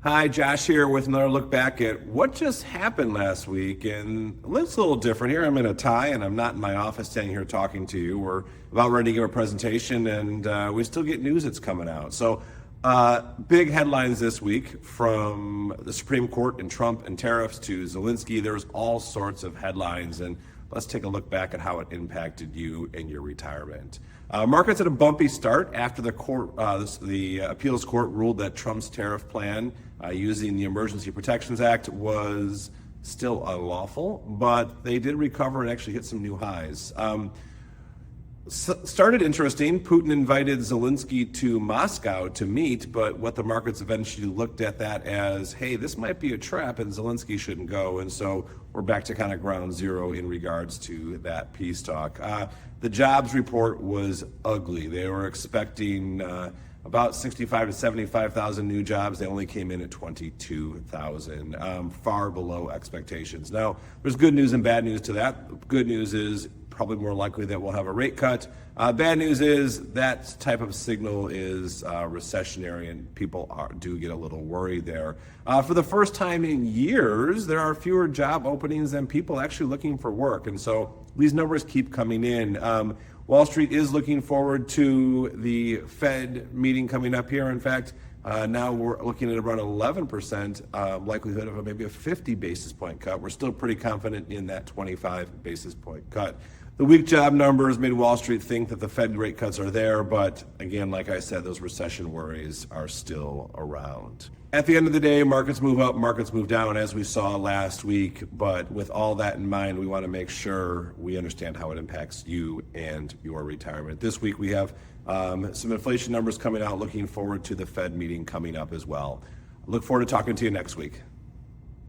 Hi, Josh here with another look back at what just happened last week. And it looks a little different here. I'm in a tie and I'm not in my office standing here talking to you. We're about ready to give a presentation and we still get news that's coming out. So big headlines this week from the Supreme Court and Trump and tariffs to Zelenskyy. There's all sorts of headlines, and let's take a look back at how it impacted you and your retirement. Markets had a bumpy start after the appeals court ruled that Trump's tariff plan using the Emergency Protections Act was still unlawful, but they did recover and actually hit some new highs. Started interesting. Putin invited Zelenskyy to Moscow to meet, but what the markets eventually looked at that as, hey, this might be a trap and Zelenskyy shouldn't go. And so we're back to kind of ground zero in regards to that peace talk. The jobs report was ugly. They were expecting about 65 to 75,000 new jobs. They only came in at 22,000, far below expectations. Now, there's good news and bad news to that. Good news is probably more likely that we'll have a rate cut. Bad news is that type of signal is recessionary, and people do get a little worried there. For the first time in years, there are fewer job openings than people actually looking for work, and so these numbers keep coming in. Wall Street is looking forward to the Fed meeting coming up here. In fact, now we're looking at around 11% likelihood of maybe a 50 basis point cut. We're still pretty confident in that 25 basis point cut. The weak job numbers made Wall Street think that the Fed rate cuts are there, but again, like I said, those recession worries are still around. At the end of the day, markets move up, markets move down, as we saw last week, but with all that in mind, we want to make sure we understand how it impacts you and your retirement. This week, we have some inflation numbers coming out, looking forward to the Fed meeting coming up as well. Look forward to talking to you next week.